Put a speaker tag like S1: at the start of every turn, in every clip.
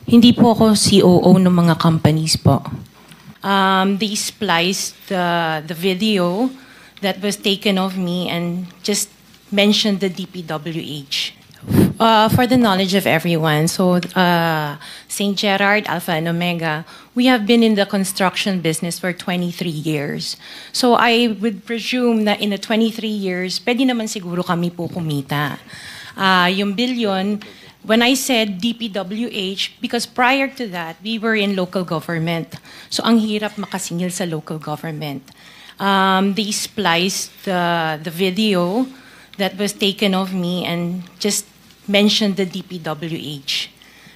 S1: Hindi po ako COO ng mga companies po. They spliced the video that was taken of me and just mentioned the DPWH. For the knowledge of everyone, so St. Gerard, Alpha and Omega, we have been in the construction business for 23 years. So I would presume that in the 23 years, pwede naman siguro kami po kumita. Yung billion, when I said DPWH, because prior to that, we were in local government. So ang hirap makasingil sa local government. They spliced the video that was taken of me and just mentioned the DPWH.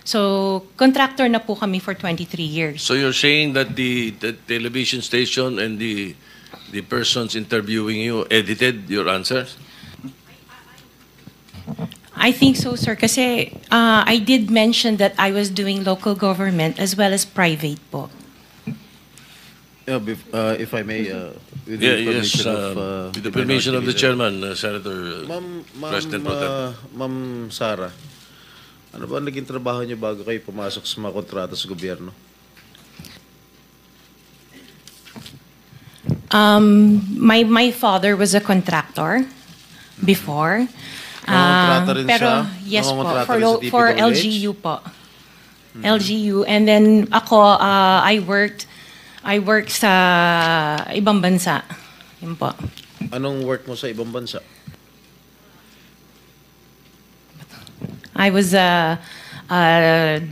S1: So contractor na po kami for 23 years.
S2: So you're saying that the television station and the persons interviewing you edited your answers?
S1: I think so, sir. Kasi I did mention that I was doing local government as well as private po.
S3: If I may, with the permission
S2: of the chairman, Senator President Pro Tem.
S3: Ma'am Sara, ano ba naging trabaho niyo bago kayo pumasok sa mga kontrata sa gobyerno?
S1: My father was a contractor before.
S3: Nangongontrata rin
S1: pero
S3: siya?
S1: yes po,
S3: Nangongontrata rin sa
S1: for
S3: DPWH?
S1: LGU po. LGU. And then ako, I worked sa ibang bansa. Yun po.
S3: Anong work mo sa ibang bansa?
S1: I was a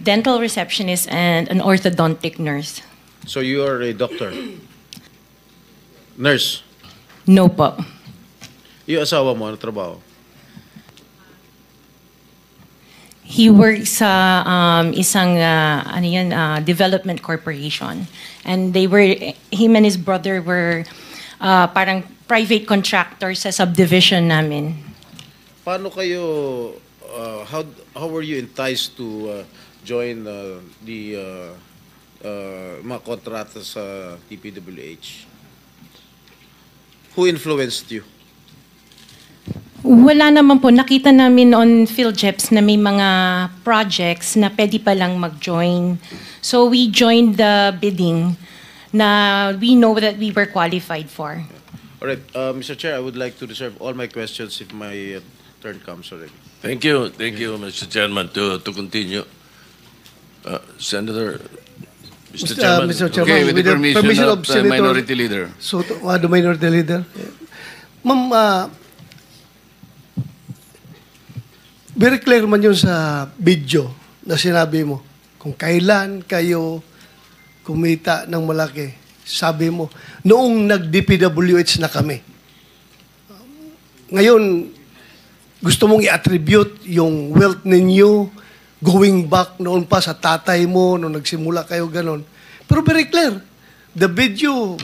S1: dental receptionist and an orthodontic nurse.
S3: So you are a doctor? Nurse?
S1: No po.
S3: Yung asawa mo, ano trabaho?
S1: He works sa isang development corporation. And him and his brother were parang private contractors sa subdivision namin.
S3: Paano kayo, how were you enticed to join the mga kontrata sa DPWH? Who influenced you?
S1: Wala naman po. Nakita namin on PhilJeps na may mga projects na pwede palang mag-join. So we joined the bidding na we know that we were qualified for.
S3: All right, Mr. Chair, I would like to reserve all my questions if my turn comes already.
S2: Thank you, Mr. Chairman. To continue, Senator, Mr. Chairman.
S4: Mr. Chairman,
S5: Okay, with the permission of
S4: Senator
S5: Minority Leader.
S4: So, the Minority Leader. Ma'am, very clear man yun sa video na sinabi mo. Kung kailan kayo kumita ng malaki, sabi mo, noong nag-DPWH na kami. Ngayon, gusto mong i-attribute yung wealth ninyo going back noon pa sa tatay mo, noong nagsimula kayo ganon. Pero very clear, the video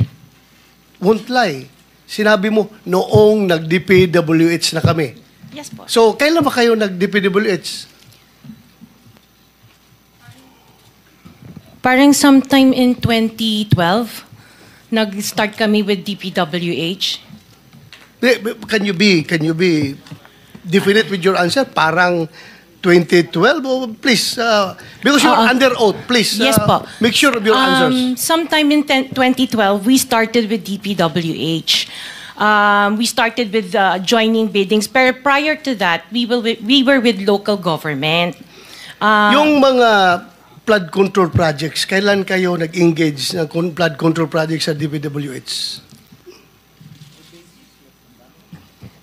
S4: won't lie. Sinabi mo, noong nag-DPWH na kami.
S1: Yes po.
S4: So, kailan ba kayo nag-DPWH?
S1: Parang sometime in 2012, nag-start kami with DPWH.
S4: Can you be definite with your answer? Parang 2012? Oh, please, because you're under oath, please.
S1: Yes po.
S4: Make sure of your answers.
S1: Sometime in 2012, we started with DPWH. We started with joining biddings. Pero prior to that, we were with local government.
S4: Yung mga flood control projects, kailan kayo nag-engage ng flood control projects sa DPWH?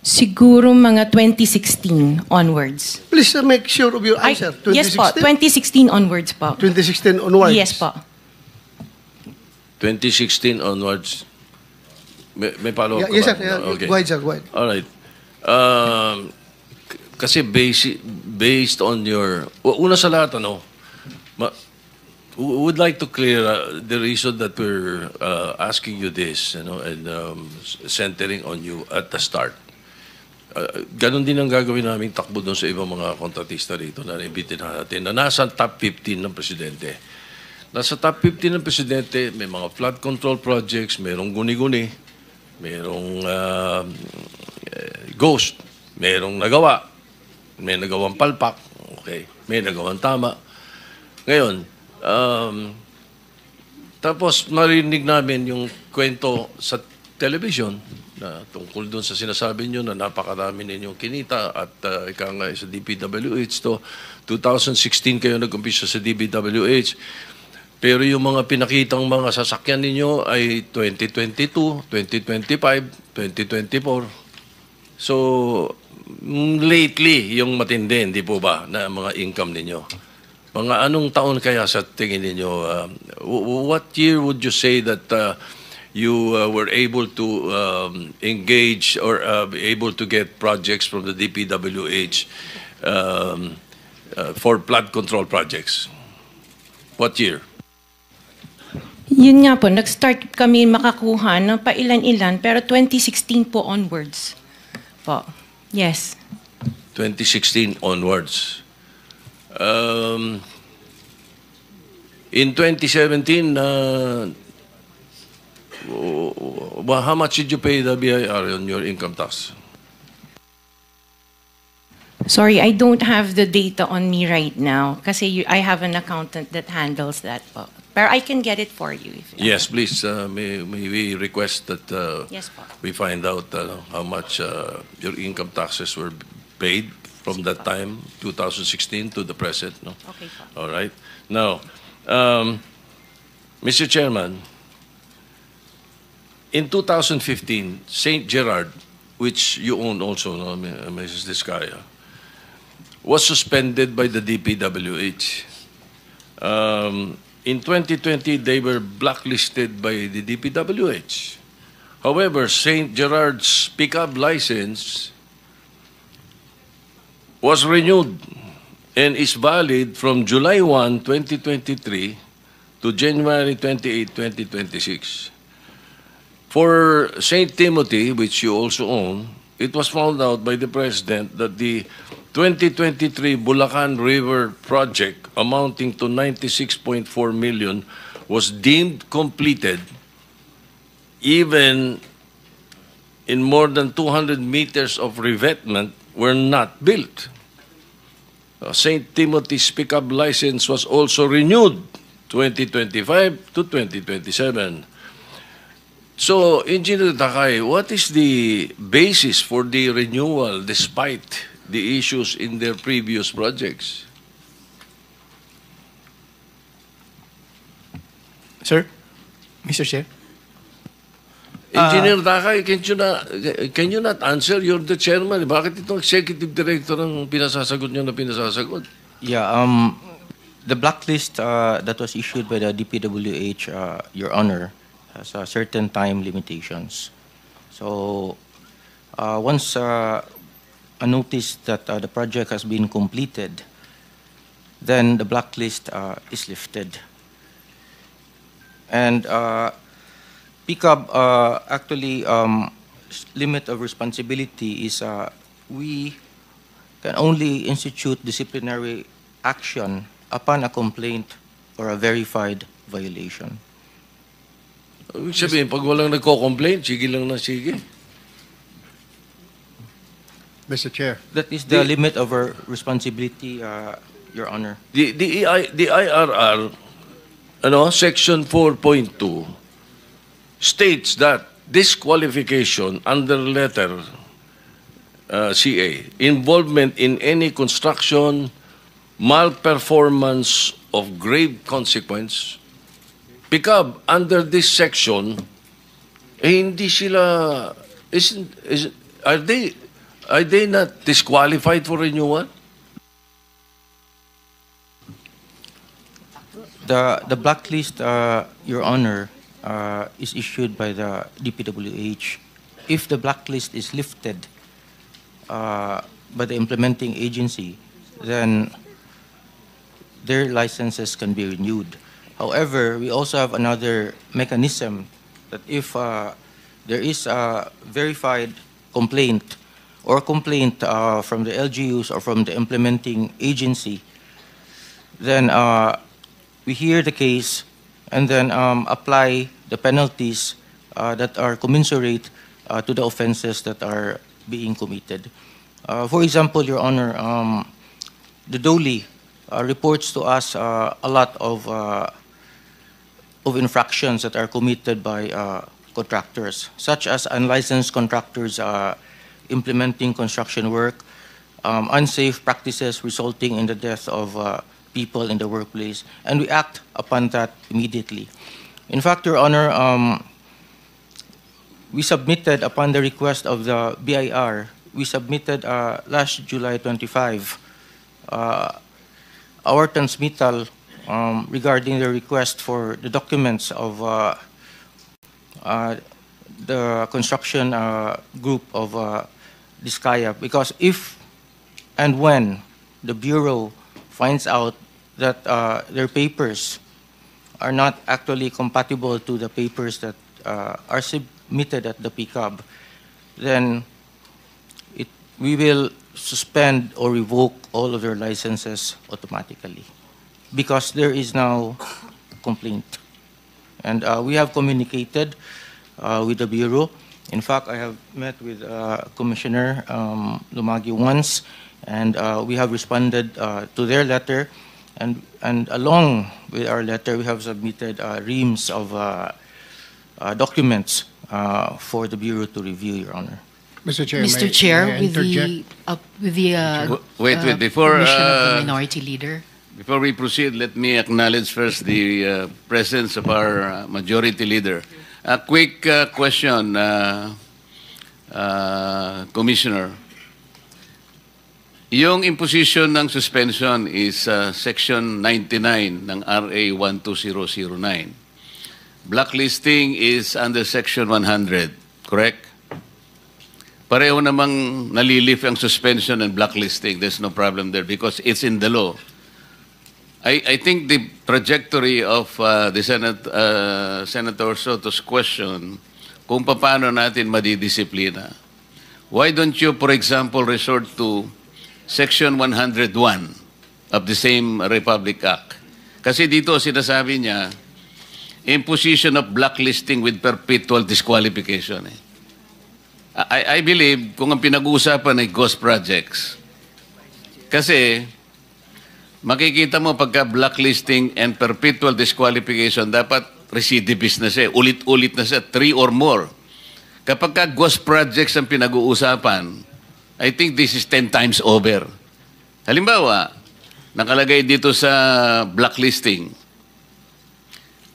S1: Siguro mga 2016 onwards.
S4: Please make sure of your answer.
S1: Yes po, 2016 onwards po.
S4: 2016 onwards?
S1: Yes po.
S2: 2016 onwards. May follow-up
S4: Yes,
S2: ka
S4: sir.
S2: ba? Okay.
S4: Go ahead, sir. Go ahead.
S2: All right. Kasi based on your... Una sa lahat, would like to clear the reason that we're asking you this, and centering on you at the start. Ganon din ang gagawin namin takbo doon sa ibang mga kontratista rito na naibitin natin na nasa top 15 ng presidente. Nasa top 15 ng presidente, may mga flood control projects, merong guni-guni, merong ghost, merong nagawa, may nagawang palpak, okay, may nagawang tama. Ngayon, tapos marinig namin yung kwento sa television na tungkol doon sa sinasabi nyo na napakarami ninyong kinita at ika nga sa DPWH to 2016 kayo nag-umpisa sa DPWH. Pero yung mga pinakitang mga sasakyan ninyo ay 2022, 2025, 2024. So, lately, yung matindi, hindi po ba, na mga income ninyo? Mga anong taon kaya sa tingin ninyo? What year would you say that you were able to engage or able to get projects from the DPWH for flood control projects? What year?
S1: Yun nga po, nag-start kami makakuha ng pailan-ilan, pero 2016 po onwards po. Yes.
S2: 2016 onwards. In 2017, how much did you pay the BIR on your income tax?
S1: Sorry, I don't have the data on me right now kasi I have an accountant that handles that po. Pero I can get it for you. If you
S2: Yes, please. May we request that
S1: Yes po.
S2: we find out how much your income taxes were paid from that time, 2016 to the present. No?
S1: Okay po.
S2: All right. Now, Mr. Chairman, in 2015, St. Gerard, which you own also, no, Mrs. Discaya, was suspended by the DPWH. In 2020, they were blacklisted by the DPWH. However, St. Gerard's pickup license was renewed and is valid from July 1, 2023 to January 28, 2026. For St. Timothy, which you also own, it was found out by the President that the 2023 Bulacan River project amounting to 96.4 million was deemed completed even in more than 200 meters of revetment were not built. St. Timothy's pickup license was also renewed 2025 to 2027. So, Engineer Takay, what is the basis for the renewal despite the issues in their previous projects?
S5: Sir, Mr. Chair.
S2: Engineer Takay, can you not answer? You're the chairman. Bakit itong executive director ang pinasasagot niyo na pinasasagot?
S6: Yeah, the blacklist that was issued by the DPWH, Your Honor, has certain time limitations. So, once a notice that the project has been completed, then the blacklist is lifted. And PICAB actually limit of responsibility is we can only institute disciplinary action upon a complaint or a verified violation.
S2: Ibig sabihin, pag walang nagko-complain, sige lang na sige.
S5: Mr. Chair.
S6: That is the limit of our responsibility, Your Honor.
S2: The IRR, Section 4.2, states that disqualification under letter CA, involvement in any construction, malperformance of grave consequence, PICAB, under this section, hindi sila, are they not disqualified for renewal?
S6: The blacklist, Your Honor, is issued by the DPWH. If the blacklist is lifted by the implementing agency, then their licenses can be renewed. However, we also have another mechanism that if there is a verified complaint or complaint from the LGUs or from the implementing agency, then we hear the case and then apply the penalties that are commensurate to the offenses that are being committed. For example, Your Honor, the Doli reports to us a lot of infractions that are committed by contractors, such as unlicensed contractors implementing construction work, unsafe practices resulting in the death of people in the workplace, and we act upon that immediately. In fact, Your Honor, we submitted, upon the request of the BIR, we submitted last July 25 our transmittal regarding the request for the documents of the construction group of Diskaya, because if and when the Bureau finds out that their papers are not actually compatible to the papers that are submitted at the PCAB, then we will suspend or revoke all of their licenses automatically, because there is now a complaint. And we have communicated with the Bureau. In fact, I have met with Commissioner Lumagi once, and we have responded to their letter, and along with our letter, we have submitted reams of documents for the Bureau to review, Your Honor.
S5: Mr. Chair,
S7: Mr.
S5: may
S7: Chair,
S5: I
S7: with the
S8: Wait, before
S7: permission of the Minority Leader.
S8: before we proceed, let me acknowledge first the presence of our Majority Leader. A quick question, Commissioner. Yung imposition ng suspension is Section 99 ng RA 12009. Blacklisting is under Section 100, correct? Pareho namang nalilift ang suspension and blacklisting. There's no problem there because it's in the law. I think the trajectory of the Senator Soto's question, kung paano natin madidisiplina, why don't you, for example, resort to Section 101 of the same Republic Act? Kasi dito sinasabi niya, imposition of blacklisting with perpetual disqualification. I believe kung ang pinag-uusapan ay ghost projects, kasi makikita mo pagka blacklisting and perpetual disqualification, dapat recidivist na siya, ulit-ulit na siya, 3 or more. Kapag ka ghost projects ang pinag-uusapan, I think this is 10 times over. Halimbawa, nakalagay dito sa blacklisting,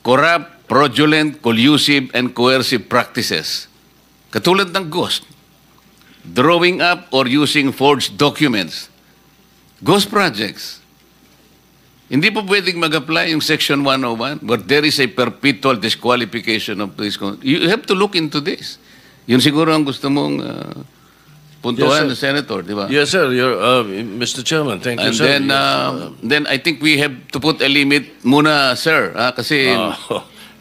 S8: corrupt, fraudulent, collusive, and coercive practices. Katulad ng ghost, drawing up or using forged documents. Ghost projects. Hindi po pwedeng mag-apply yung Section 101 where there is a perpetual disqualification of this. You have to look into this. Yun siguro ang gusto mong puntuhan,
S2: Yes,
S8: Senator, di ba?
S2: Yes, sir. Mr. Chairman, thank you,
S8: And
S2: sir.
S8: then I think we have to put a limit muna, sir. Kasi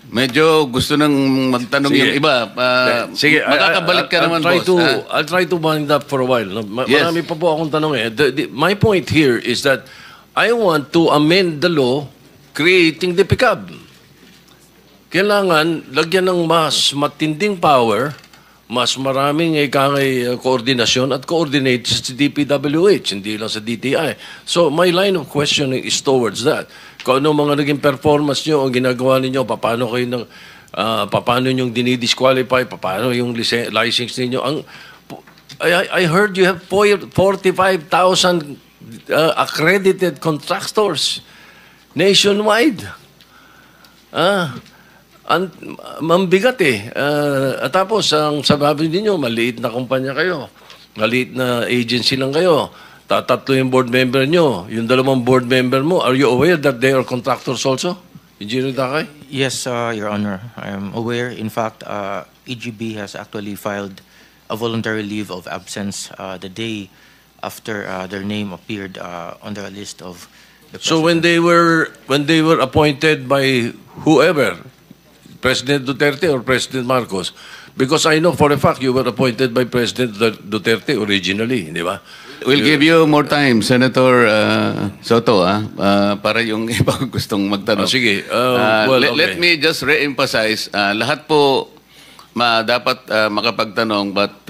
S8: medyo gusto nang magtanong
S2: Sige.
S8: yung iba.
S2: Sige,
S8: Makakabalik ka naman, boss.
S2: I'll try to wind up for a while.
S8: Yes.
S2: Marami pa po akong tanong eh. My point here is that I want to amend the law creating the PCAB. Kailangan lagyan ng mas matinding power, mas maraming koordinasyon at coordinate sa DPWH, hindi lang sa DTI. So my line of questioning is towards that. Kung ano mga naging performance nyo, ang ginagawa ninyo, paano kayo paano yung dinidisqualify, paano yung license ninyo. I heard you have 45,000 accredited contractors nationwide. Mambigat eh. Tapos, ang sababi ninyo, maliit na kumpanya kayo. Maliit na agency lang kayo. Tatlo yung board member nyo. Yung 2 board member mo, are you aware that they are contractors also? Engineer Dakay?
S6: Yes, Your Honor. I am aware. In fact, EGB has actually filed a voluntary leave of absence the day after their name appeared on the list of the
S2: So
S6: president.
S2: when they were appointed by whoever, President Duterte or President Marcos, because I know for a fact you were appointed by President Duterte originally, di ba?
S8: We'll give you more time, Senator Soto, para yung iba gustong magtanong.
S2: Sige.
S8: Let me just re-emphasize, lahat po dapat makapagtanong, but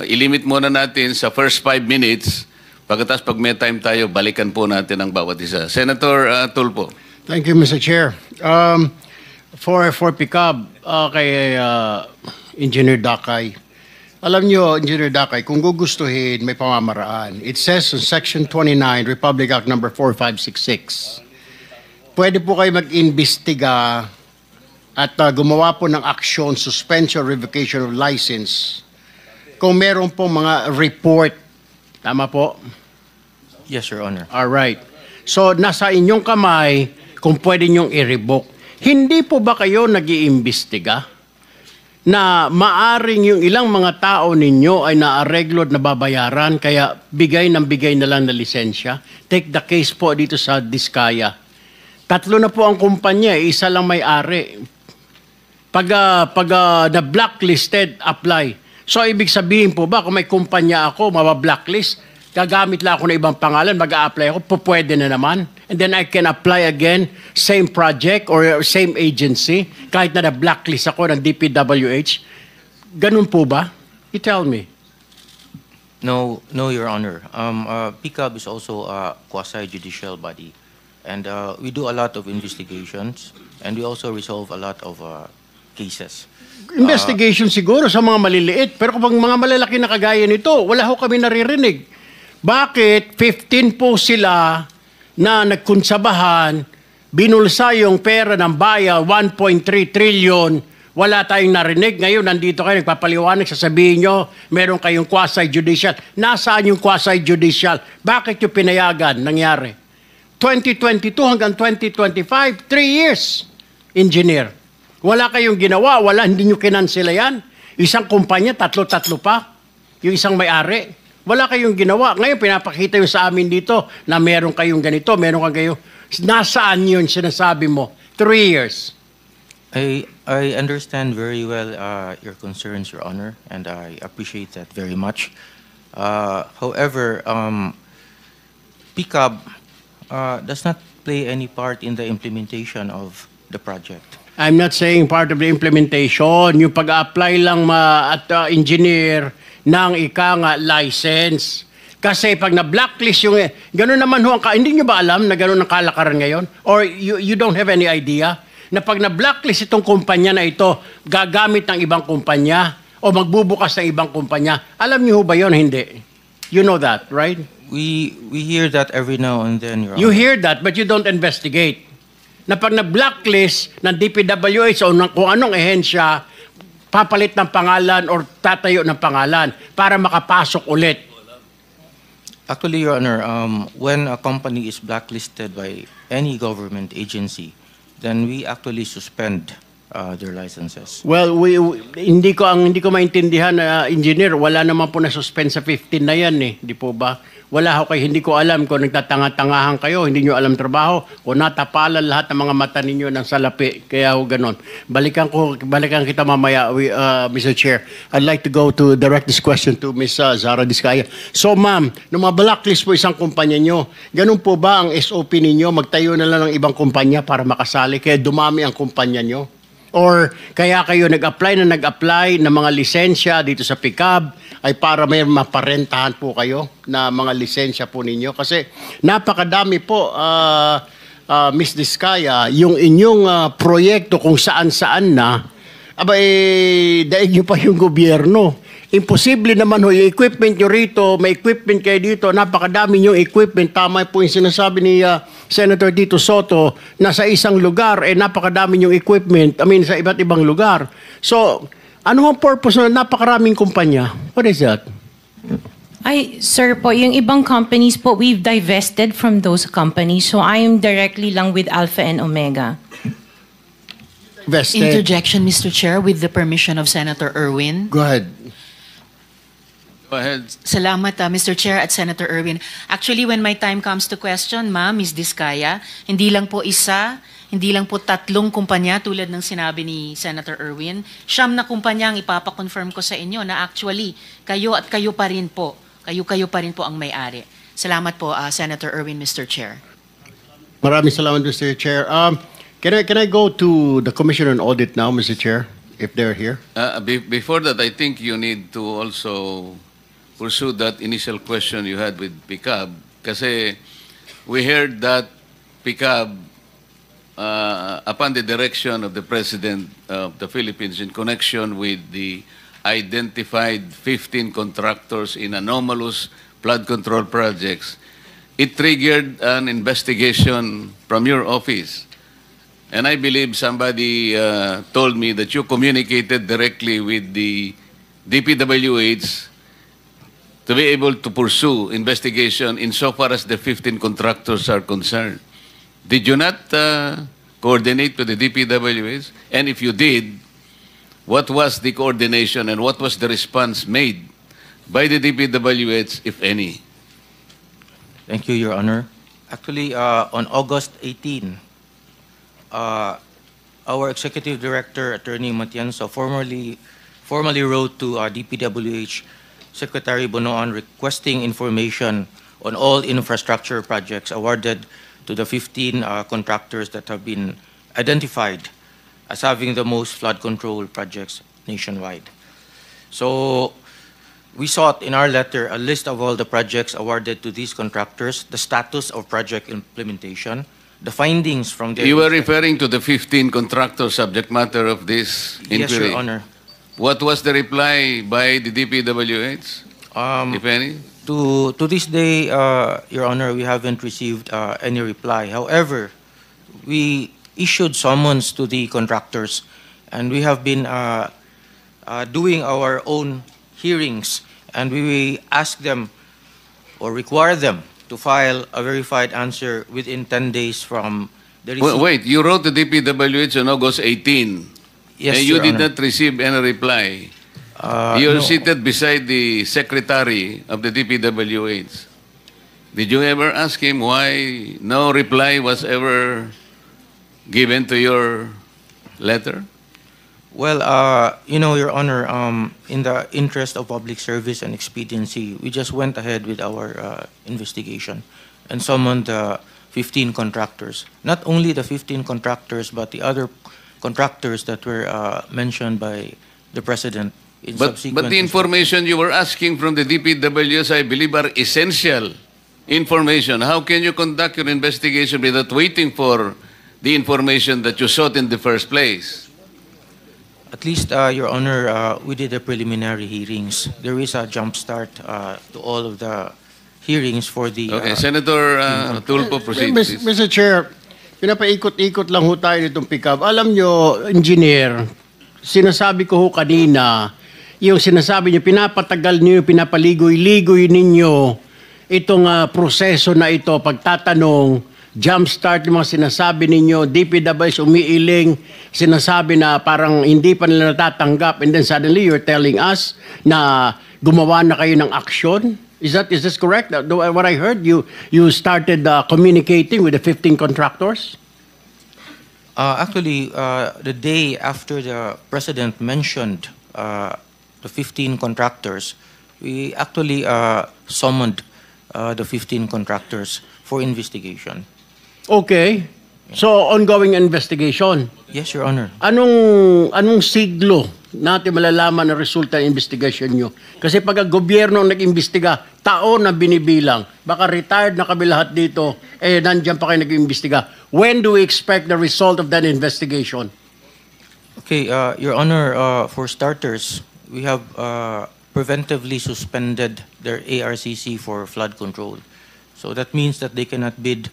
S8: ilimit muna natin sa first 5 minutes Pagkatapos pag may time tayo, balikan po natin ang bawat isa. Senator Tulfo.
S5: Thank you, Mr. Chair. For PICAB, kay Engineer Dakay, alam nyo, Engineer Dakay, kung gugustuhin, may pamamaraan. It says in Section 29, Republic Act number 4566, pwede po kayo mag-imbestiga at gumawa po ng action, suspension, revocation of license kung meron po mga report. Tama po?
S6: Yes, Your Honor.
S5: All right. So, nasa inyong kamay kung pwede nyong i-revoke. Hindi po ba kayo nag-iimbestiga na maaring yung ilang mga tao ninyo ay naareglo at nababayaran kaya bigay na lang na lisensya? Take the case po dito sa Diskaya. 3 na po ang kumpanya, isa lang may-ari. Pag na-blacklisted, apply. So, ibig sabihin po ba, kung may kumpanya ako, mabablacklist, gagamit lang ako ng ibang pangalan, mag-a-apply ako, pwede na naman. And then I can apply again, same project or same agency, kahit na na-blacklist ako ng DPWH. Ganun po ba? You tell me.
S6: No, Your Honor. PICAB is also a quasi-judicial body. And we do a lot of investigations, and we also resolve a lot of cases.
S5: Investigation siguro sa mga maliliit, pero kapag mga malalaki na kagaya nito, wala ho kami naririnig. Bakit 15 po sila na nagkunsabahan, binulsa yung pera ng bayan, 1.3 trillion, wala tayong narinig. Ngayon, nandito kayo, nagpapaliwanag, sasabihin nyo, meron kayong quasi-judicial. Nasaan yung quasi-judicial? Bakit yung pinayagan nangyari? 2022 hanggang 2025, 3 years, engineer. Wala kayong ginawa, hindi nyo kinansela yan. Isang kumpanya, tatlo pa. Yung isang may-ari. Wala kayong ginawa. Ngayon, pinapakita yung sa amin dito na meron kayong ganito, meron kayong... Nasaan yun sinasabi mo? 3 years.
S6: I understand very well your concerns, Your Honor, and I appreciate that very much. However, PICAB does not play any part in the implementation of the project.
S5: I'm not saying part of the implementation. Yung pag-apply lang at engineer ng license. Kasi pag na-blacklist yung... Gano'n naman ho, hindi nyo ba alam na gano'n ang kalakaran ngayon? Or you don't have any idea na pag na-blacklist itong kumpanya na ito, gagamit ng ibang kumpanya o magbubukas ng ibang kumpanya. Alam nyo ho ba yun? Hindi. You know that, right?
S6: We hear that every now and then, Your Honor.
S5: You hear that, but you don't investigate. Na pag na-blacklist ng DPWH o ng kung anong ehensya, papalit ng pangalan or tatayo ng pangalan para makapasok ulit.
S6: Actually, Your Honor, when a company is blacklisted by any government agency, then we actually suspend their licenses.
S5: Well, hindi ko maintindihan na engineer, wala naman po na suspend sa 15 na yan eh, di po ba? Wala ho kayo, hindi ko alam kung nagtatanga-tangahan kayo, hindi nyo alam trabaho, o natapalan lahat ng mga mata ninyo ng salapi. Kaya ho ganon. Balikan kita mamaya, Mr. Chair. I'd like to go to direct this question to Ms. Zara Diskaya. So ma'am, nung ma-blacklist po isang kumpanya nyo, ganun po ba ang SOP ninyo? Magtayo na lang ng ibang kumpanya para makasali, kaya dumami ang kumpanya nyo? Or kaya kayo nag-apply ng mga lisensya dito sa PICAB ay para may maparentahan po kayo na mga lisensya po ninyo? Kasi napakadami po, Ms. Diskaya, yung inyong proyekto kung saan-saan na, daig nyo pa yung gobyerno. Imposible naman ho, yung equipment nyo rito, may equipment kayo dito, napakadami yung equipment. Tama po yung sinasabi ni Senator Tito Soto na sa isang lugar, napakadami yung equipment, sa iba't ibang lugar. So, ano ang purpose na napakaraming kumpanya? What is that?
S1: Sir po, yung ibang companies po, we've divested from those companies. So I am directly lang with Alpha and Omega.
S5: Vested.
S7: Interjection, Mr. Chair, with the permission of Senator Erwin.
S5: Go ahead.
S8: Go ahead.
S7: Salamat, Mr. Chair at Senator Erwin. Actually, when my time comes to question, ma'am, Ms. Diskaya, hindi lang po isa, hindi lang po 3 kumpanya tulad ng sinabi ni Senator Erwin. 9 na kumpanya ang ipapakonfirm ko sa inyo na actually, kayo at kayo pa rin po. Kayo pa rin po ang may-ari. Salamat po, Senator Erwin, Mr. Chair.
S5: Maraming salamat, Mr. Chair. Can I go to the Commission on Audit now, Mr. Chair, if they're here?
S8: Before that, I think you need to also pursue that initial question you had with PICAB. Kasi we heard that PICAB, upon the direction of the President of the Philippines in connection with the identified 15 contractors in anomalous flood control projects, it triggered an investigation from your office. And I believe somebody told me that you communicated directly with the DPWH to be able to pursue investigation insofar as the 15 contractors are concerned. Did you not coordinate with the DPWH? And if you did, what was the coordination and what was the response made by the DPWH, if any?
S6: Thank you, Your Honor. Actually, on August 18, our Executive Director, Attorney Matienzo, formally wrote to DPWH Secretary Bonoan requesting information on all infrastructure projects awarded to the 15 contractors that have been identified as having the most flood control projects nationwide. So we sought in our letter a list of all the projects awarded to these contractors, the status of project implementation, the findings from their...
S8: You were referring to the 15 contractor subject matter of this inquiry?
S6: Yes, Your Honor.
S8: What was the reply by the DPWH, if any?
S6: To this day, Your Honor, we haven't received any reply. However, we issued summons to the contractors, and we have been doing our own hearings, and we ask them or require them to file a verified answer within 10 days from the receipt.
S8: Wait, you wrote to DPWH on August 18,
S6: Yes,
S8: and you
S6: Your
S8: did
S6: Honor.
S8: not receive any reply. You're
S6: No.
S8: seated beside the secretary of the DPWH. Did you ever ask him why no reply was ever given to your letter?
S6: Well, Your Honor, in the interest of public service and expediency, we just went ahead with our investigation and summoned the 15 contractors. Not only the 15 contractors, but the other contractors that were mentioned by the President in subsequent...
S8: But the information you were asking from the DPWS, I believe, are essential information. How can you conduct your investigation without waiting for the information that you sought in the first place?
S6: At least, Your Honor, we did the preliminary hearings. There is a jump start to all of the hearings for the...
S8: Okay, Senator Tulfo, proceed, please.
S5: Mr. Chair, pinapaikot-ikot lang ho tayo nitong pick-up. Alam nyo, engineer, sinasabi ko ho kanina, yung sinasabi nyo, pinapatagal nyo, pinapaligoy-ligoy ninyo itong proseso na ito, pagtatanong, jumpstart yung mga sinasabi ninyo, DPWH umiiling, sinasabi na parang hindi pa nila natatanggap, and then suddenly you're telling us na gumawa na kayo ng aksyon? Is this correct? What I heard, you started communicating with the 15 contractors?
S6: Actually, the day after the President mentioned the 15 contractors, we actually summoned the 15 contractors for investigation.
S5: Okay. So, ongoing investigation.
S6: Yes, Your Honor.
S5: Anong siglo natin malalaman ang resulta ng investigation nyo? Kasi pag ang gobyerno ang nag-imbestiga, taon na binibilang. Baka retired na kami lahat dito, nandiyan pa kayo nag-imbestiga. When do we expect the result of that investigation?
S6: Okay, Your Honor, for starters, we have preventively suspended their ARCC for flood control. So that means that they cannot bid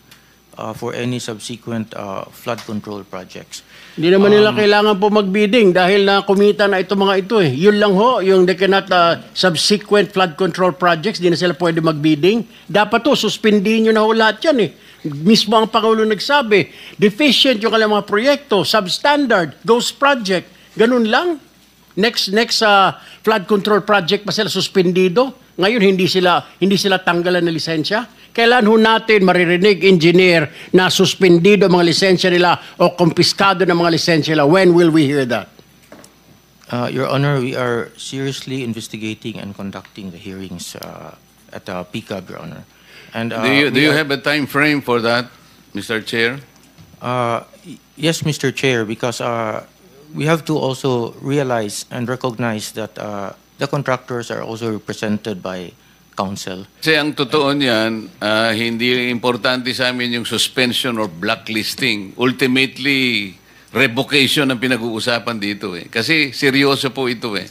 S6: for any subsequent flood control projects.
S5: Hindi naman nila kailangan po magbidding dahil na kumita na ito mga ito eh. Yun lang ho, yung they cannot subsequent flood control projects, di na sila pwede magbidding. Dapat to, suspindihin nyo na ho lahat yan eh. Mismo ang Pangulo nagsabi, deficient yung kanilang mga proyekto, substandard, ghost project, ganun lang. Next flood control project pa sila suspendido. Ngayon hindi sila tanggalan ng lisensya. Kailan ho natin maririnig, engineer, na suspendido ang mga lisensya nila o kumpiskado ng mga lisensya nila? When will we hear that?
S6: Your Honor, we are seriously investigating and conducting the hearings at PICAB, Your Honor. And
S8: Do you have a time frame for that, Mr. Chair?
S6: Yes, Mr. Chair, because we have to also realize and recognize that the contractors are also represented by counsel.
S8: Kasi ang totoo niyan, hindi importante sa amin yung suspension or blacklisting. Ultimately, revocation ang pinag-uusapan dito eh. Kasi seryoso po ito eh.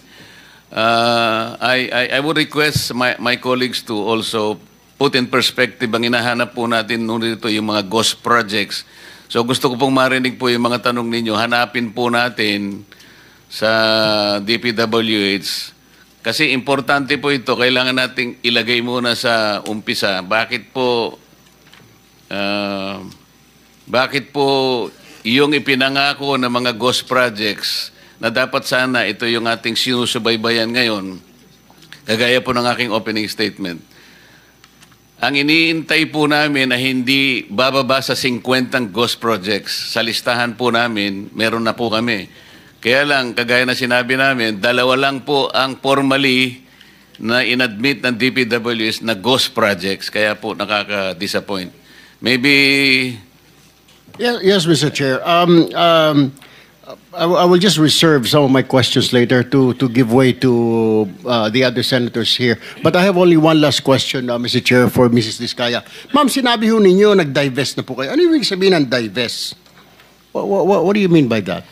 S8: I would request my colleagues to also put in perspective ang hinahanap po natin dito yung mga ghost projects. So gusto ko pong marinig po yung mga tanong ninyo. Hanapin po natin sa DPWH. Kasi importante po ito, kailangan nating ilagay muna sa umpisa. Bakit po yung ipinangako ng mga ghost projects na dapat sana ito yung ating sinusubaybayan ngayon, kagaya po ng aking opening statement. Ang iniintay po namin na hindi bababa sa 50 ghost projects. Sa listahan po namin, meron na po kami. Kaya lang, kagaya na sinabi namin, 2 lang po ang formally na inadmit ng DPWH na ghost projects. Kaya po nakaka-disappoint. Maybe...
S5: Yes, Mr. Chair. I will just reserve some of my questions later to give way to the other senators here. But I have only one last question, Mr. Chair, for Mrs. Diskaya. Ma'am, sinabi ho ninyo, nag-divest na po kayo. Ano yung sabihin ng divest? What do you mean by that?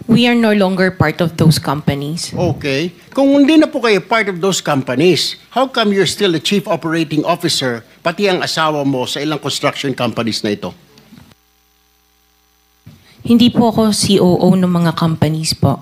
S1: We are no longer part of those companies.
S5: Okay. Kung hindi na po kayo part of those companies, how come you're still the chief operating officer, pati ang asawa mo sa ilang construction companies na ito?
S1: Hindi po ako COO ng mga companies po.